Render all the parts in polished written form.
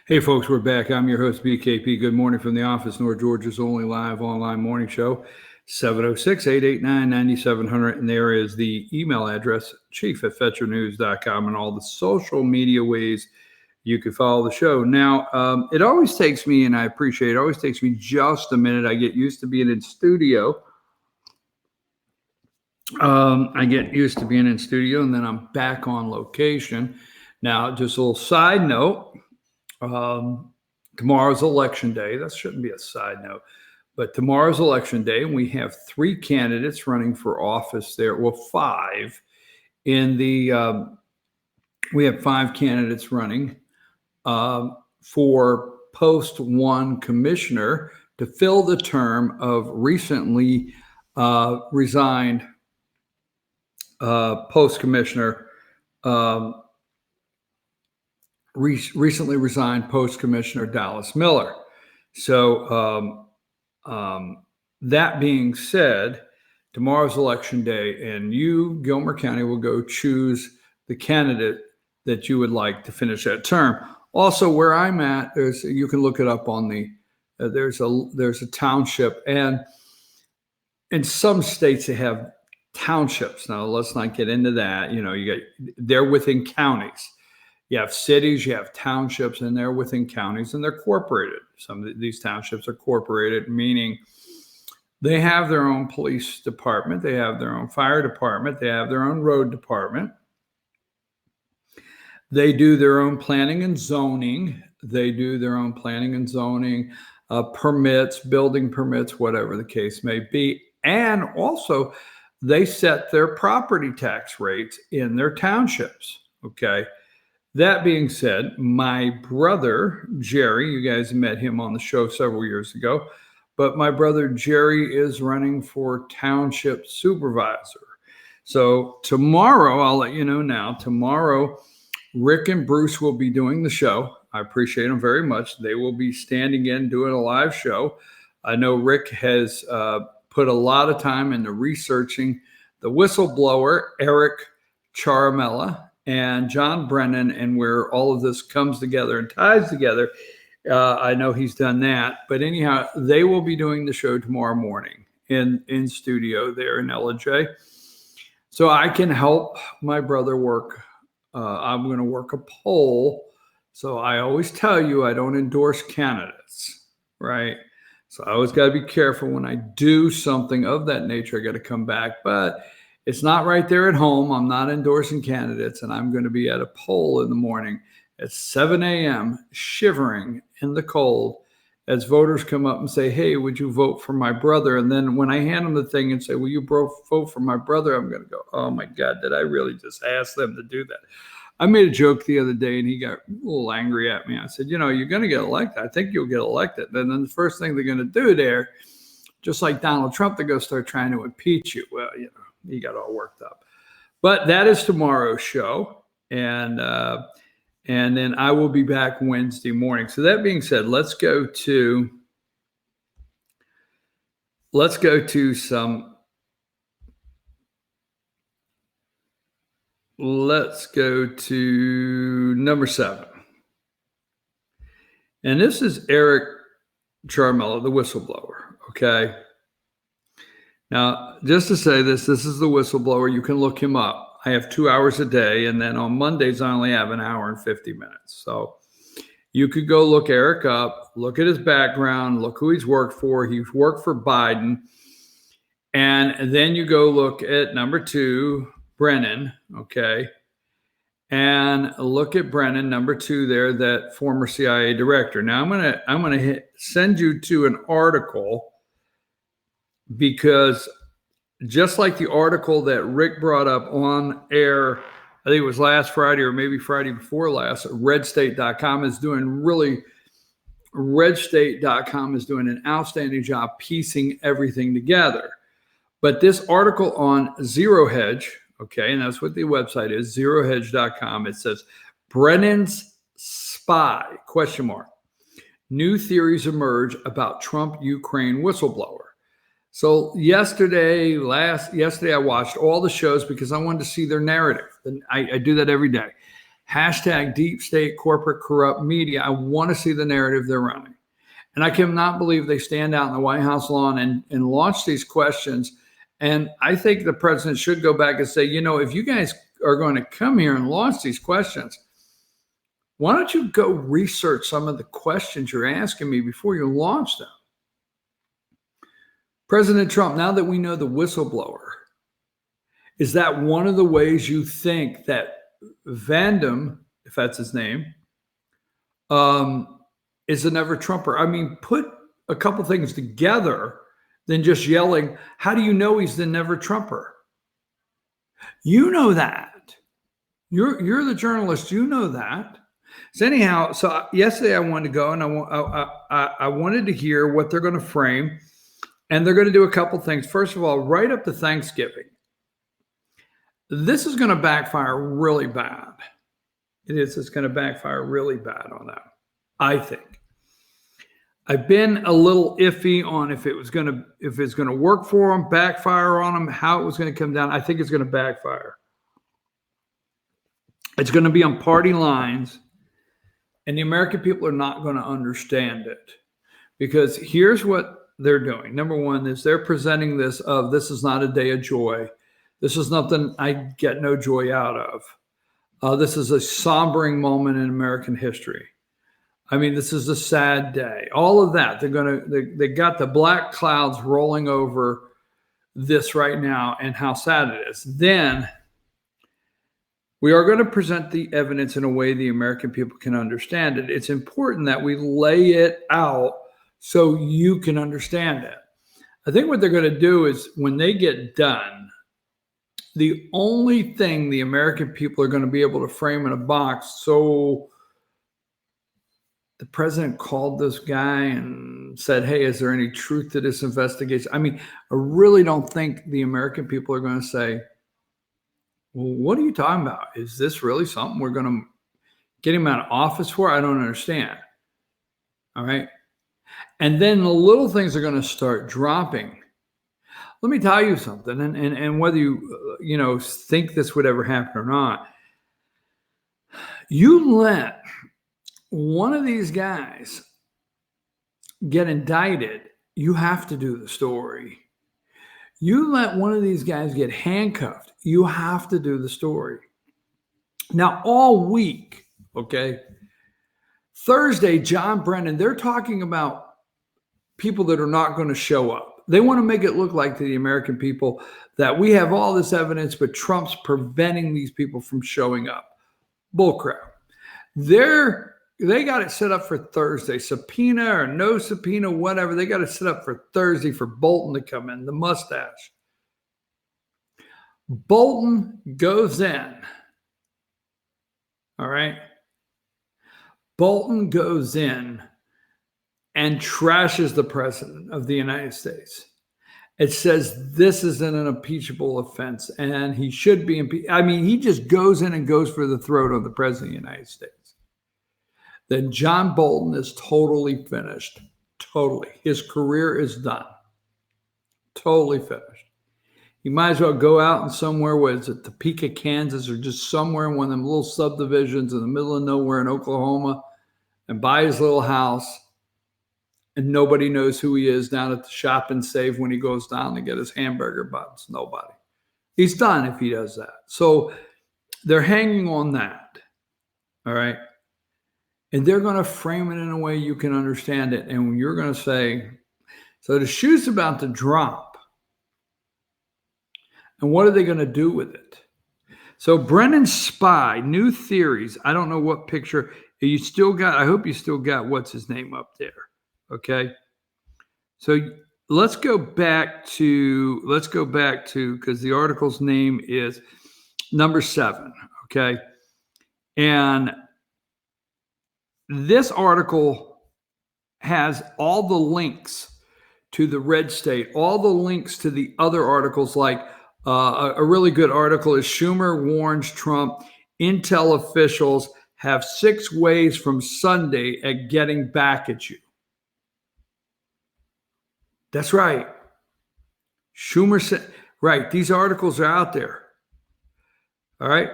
Hey folks, we're back. I'm your host, BKP. Good morning from the office, North Georgia's only live online morning show, 706-889-9700. And there is the email address, chief@fetchernews.com, and all the social media ways you can follow the show. Now, it always takes me, and I appreciate it, always takes me just a minute. I get used to being in studio. And then I'm back on location. Now, just a little side note. Tomorrow's election day. That shouldn't be a side note, but tomorrow's election day, and we have three candidates running for office there. Well, five in the, we have five candidates running for post one commissioner to fill the term of recently resigned post commissioner, recently resigned post commissioner Dallas Miller. So that being said, tomorrow's election day, and you, Gilmer County, will go choose the candidate that you would like to finish that term. Also, where I'm at, you can look it up on the there's a township, and in some states they have townships. Now let's not get into that. They're within counties. You have cities, you have townships, and they're within counties, and they're corporated. Some of these townships are corporated, meaning they have their own police department, they have their own fire department, they have their own road department. They do their own planning and zoning. Permits, building permits, whatever the case may be. And also, they set their property tax rates in their townships, okay? That being said, my brother, Jerry, you guys met him on the show several years ago, but my brother, Jerry, is running for township supervisor. So tomorrow, I'll let you know now, tomorrow, Rick and Bruce will be doing the show. I appreciate them very much. They will be standing in, doing a live show. I know Rick has put a lot of time into researching the whistleblower, Eric Charamella, and John Brennan, and where all of this comes together and ties together. I know he's done that. But anyhow, they will be doing the show tomorrow morning in studio there in LJ. So I can help my brother work. I'm going to work a poll. So I always tell you I don't endorse candidates, right? So I always got to be careful when I do something of that nature. I got to come back. But it's not right there at home. I'm not endorsing candidates, and I'm going to be at a poll in the morning at 7 a.m., shivering in the cold, as voters come up and say, hey, would you vote for my brother? And then when I hand them the thing and say, will you vote for my brother? I'm going to go, oh, my God, did I really just ask them to do that? I made a joke the other day, and he got a little angry at me. I said, you're going to get elected. I think you'll get elected. And then the first thing they're going to do there, just like Donald Trump, they're going to start trying to impeach you. Well, he got all worked up. But that is tomorrow's show. And then I will be back Wednesday morning. So that being said, let's go to number 7. And this is Eric Charmella, the whistleblower. Okay. Now, just to say this is the whistleblower. You can look him up. I have 2 hours a day, and then on Mondays, I only have an hour and 50 minutes. So you could go look Eric up, look at his background, look who he's worked for. He's worked for Biden. And then you go look at number 2, Brennan, okay? And look at Brennan, number 2 there, that former CIA director. Now, I'm gonna send you to an article, because just like the article that Rick brought up on air, I think it was last Friday or maybe Friday before last, redstate.com is doing an outstanding job piecing everything together. But this article on Zero Hedge, okay, and that's what the website is, zerohedge.com, it says, Brennan's spy, ? New theories emerge about Trump-Ukraine whistleblower. So yesterday I watched all the shows because I wanted to see their narrative. And I do that every day. Hashtag deep state, corporate, corrupt media. I want to see the narrative they're running. And I cannot believe they stand out in the White House lawn and launch these questions. And I think the president should go back and say, if you guys are going to come here and launch these questions, why don't you go research some of the questions you're asking me before you launch them? President Trump, now that we know the whistleblower, is that one of the ways you think that Vandam, if that's his name, is a never Trumper? I mean, put a couple things together than just yelling, how do you know he's the never Trumper? You know that. You're the journalist. You know that. So anyhow, yesterday I wanted to go and I wanted to hear what they're going to frame. And they're going to do a couple things. First of all, right up to Thanksgiving, this is going to backfire really bad. It is. It's going to backfire really bad on them, I think. I've been a little iffy on if it's going to work for them, backfire on them, how it was going to come down. I think it's going to backfire. It's going to be on party lines, and the American people are not going to understand it, because here's what they're doing. Number one is they're presenting this is not a day of joy. This is nothing I get no joy out of. This is a sombering moment in American history. I mean, this is a sad day. All of that. They got the black clouds rolling over this right now and how sad it is. Then we are going to present the evidence in a way the American people can understand it. It's important that we lay it out so you can understand it. I think what they're going to do is when they get done, the only thing the American people are going to be able to frame in a box. So the president called this guy and said, hey, is there any truth to this investigation? I mean, I really don't think the American people are going to say, well, what are you talking about? Is this really something we're going to get him out of office for? I don't understand. All right. And then the little things are going to start dropping. Let me tell you something, and whether you think this would ever happen or not, you let one of these guys get indicted, you have to do the story. You let one of these guys get handcuffed, you have to do the story. Now, all week, okay, Thursday, John Brennan, they're talking about people that are not going to show up. They want to make it look like to the American people that we have all this evidence, but Trump's preventing these people from showing up. Bullcrap. They got it set up for Thursday. Subpoena or no subpoena, whatever. They got it set up for Thursday for Bolton to come in, the mustache. Bolton goes in. All right. Bolton goes in and trashes the president of the United States. It says this is an impeachable offense and he should be impeached. I mean, he just goes in and goes for the throat of the president of the United States. Then John Bolton is totally finished. Totally. His career is done. Totally finished. He might as well go out in somewhere, where it's at Topeka, Kansas, or just somewhere in one of them little subdivisions in the middle of nowhere in Oklahoma and buy his little house. And nobody knows who he is down at the Shop and Save when he goes down to get his hamburger buns. Nobody. He's done if he does that. So they're hanging on that. All right. And they're going to frame it in a way you can understand it. And you're going to say, so the shoe's about to drop. And what are they going to do with it? So Brennan's spy, new theories. I don't know what picture you still got. I hope you still got what's his name up there. Okay. So let's go back to, because the article's name is number 7. Okay. And this article has all the links to the red state, all the links to the other articles, like a really good article is Schumer warns Trump, Intel officials have 6 ways from Sunday at getting back at you. That's right. Schumer said, right, these articles are out there. All right.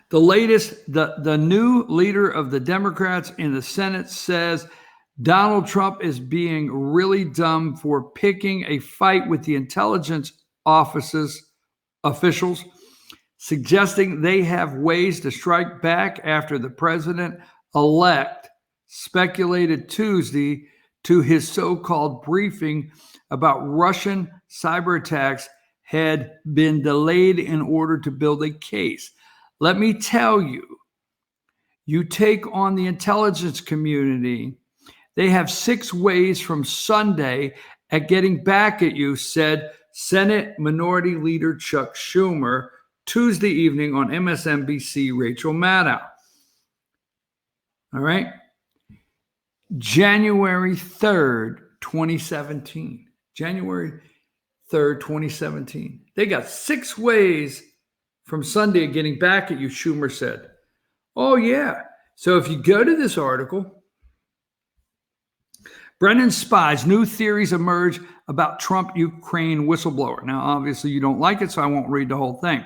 The latest, the new leader of the Democrats in the Senate says Donald Trump is being really dumb for picking a fight with the intelligence officials, suggesting they have ways to strike back after the president-elect speculated Tuesday to his so-called briefing about Russian cyber attacks had been delayed in order to build a case. Let me tell you, you take on the intelligence community, they have 6 ways from Sunday at getting back at you, said Senate Minority Leader Chuck Schumer Tuesday evening on MSNBC Rachel Maddow. All right. January 3rd, 2017. January 3rd, 2017. They got 6 ways from Sunday of getting back at you, Schumer said. Oh, yeah. So if you go to this article, Brennan spies, new theories emerge about Trump-Ukraine whistleblower. Now, obviously, you don't like it, so I won't read the whole thing.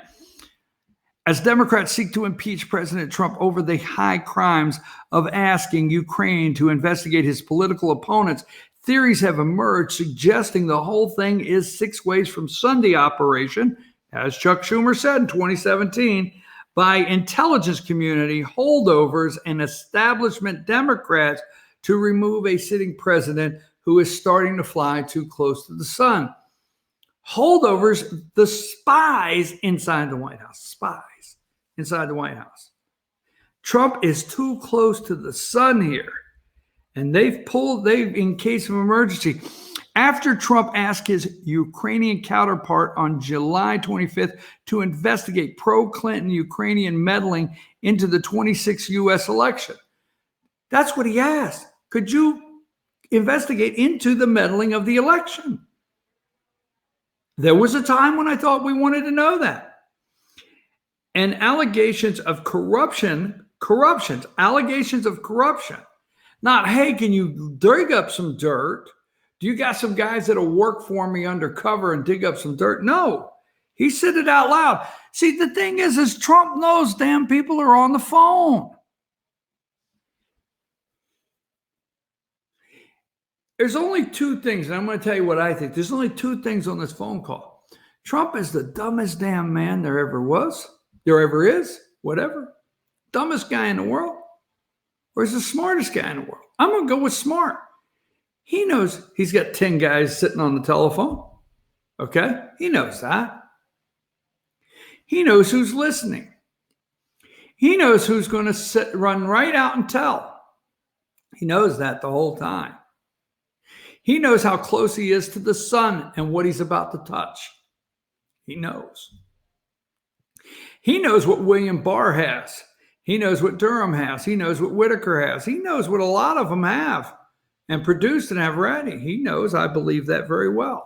As Democrats seek to impeach President Trump over the high crimes of asking Ukraine to investigate his political opponents, theories have emerged suggesting the whole thing is 6 ways from Sunday operation, as Chuck Schumer said in 2017, by intelligence community holdovers and establishment Democrats to remove a sitting president who is starting to fly too close to the sun. Holdovers, the spies inside the White House. Spies inside the White House. Trump is too close to the sun here. And they've in case of emergency, after Trump asked his Ukrainian counterpart on July 25th to investigate pro-Clinton Ukrainian meddling into the 26th U.S. election. That's what he asked. Could you investigate into the meddling of the election? There was a time when I thought we wanted to know that. And allegations of corruption, allegations of corruption. Not, hey, can you dig up some dirt? Do you got some guys that'll work for me undercover and dig up some dirt? No, he said it out loud. See, the thing is Trump knows damn people are on the phone. There's only 2 things, and I'm going to tell you what I think. There's only 2 things on this phone call. Trump is the dumbest damn man there ever was, there ever is, whatever. Dumbest guy in the world, or he's the smartest guy in the world. I'm going to go with smart. He knows he's got 10 guys sitting on the telephone. Okay? He knows that. He knows who's listening. He knows who's going to run right out and tell. He knows that the whole time. He knows how close he is to the sun and what he's about to touch. He knows. He knows what William Barr has. He knows what Durham has. He knows what Whitaker has. He knows what a lot of them have and produced and have ready. He knows. I believe that very well.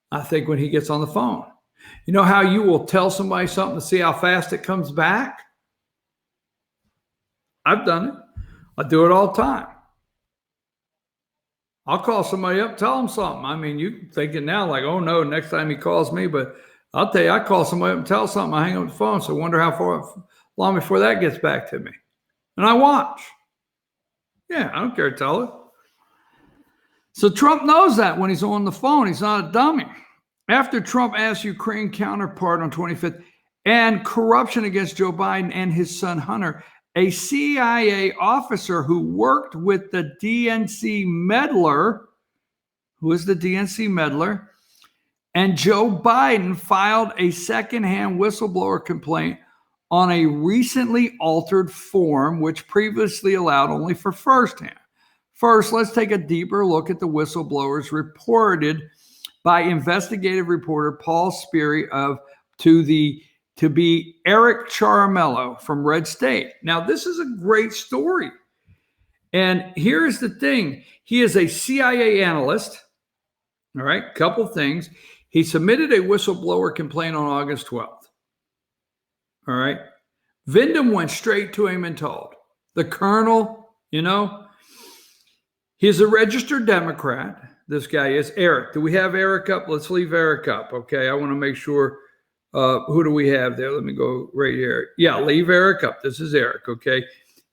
I think when he gets on the phone. You know how you will tell somebody something to see how fast it comes back? I've done it. I do it all the time. I'll call somebody up, tell them something. I mean, you thinking now like, oh no, next time he calls me, but I'll tell you, I call somebody up and tell something, I hang up the phone. So I wonder how long before that gets back to me. And I watch. Yeah, I don't care to tell it. So Trump knows that when he's on the phone, he's not a dummy. After Trump asked Ukraine counterpart on 25th, and corruption against Joe Biden and his son Hunter, a CIA officer who worked with the DNC meddler, who is the DNC meddler, and Joe Biden filed a secondhand whistleblower complaint on a recently altered form, which previously allowed only for firsthand. First, let's take a deeper look at the whistleblowers reported by investigative reporter Paul Sperry to be Eric Charamello from Red State. Now, this is a great story. And here's the thing. He is a CIA analyst. All right, couple things. He submitted a whistleblower complaint on August 12th. All right. Vyndham went straight to him and told. The colonel, he's a registered Democrat. This guy is Eric. Do we have Eric up? Let's leave Eric up. Okay, I want to make sure Who do we have there? Let me go right here. Yeah, leave Eric up. This is Eric, okay?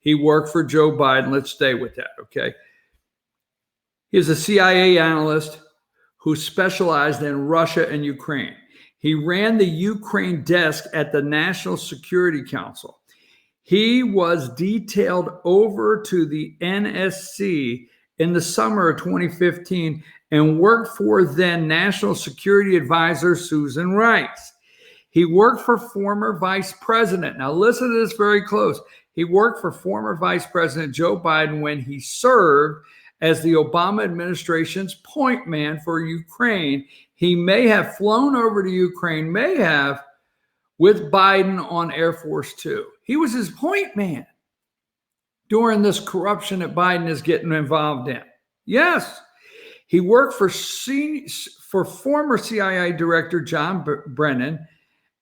He worked for Joe Biden. Let's stay with that, okay? He's a CIA analyst who specialized in Russia and Ukraine. He ran the Ukraine desk at the National Security Council. He was detailed over to the NSC in the summer of 2015 and worked for then National Security Advisor Susan Rice. He worked for former Vice President. Now listen to this very close. He worked for former Vice President Joe Biden when he served as the Obama administration's point man for Ukraine. He may have flown over to Ukraine, with Biden on Air Force Two. He was his point man during this corruption that Biden is getting involved in. Yes, he worked for former CIA Director John Brennan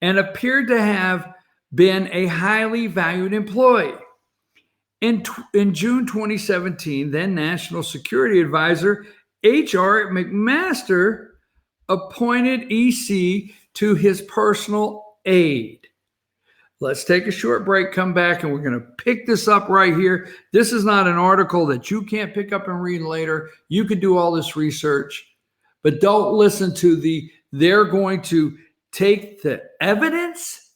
and appeared to have been a highly valued employee. In June 2017, then National Security Advisor H.R. McMaster appointed EC to his personal aide. Let's take a short break, come back, and we're going to pick this up right here. This is not an article that you can't pick up and read later. You can do all this research, but don't listen to they're going to take the evidence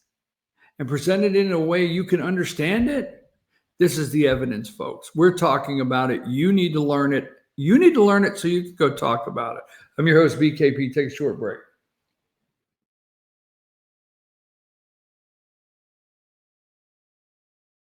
and present it in a way you can understand it. This is the evidence, folks. We're talking about it. You need to learn it. You need to learn it so you can go talk about it. I'm your host, BKP. Take a short break.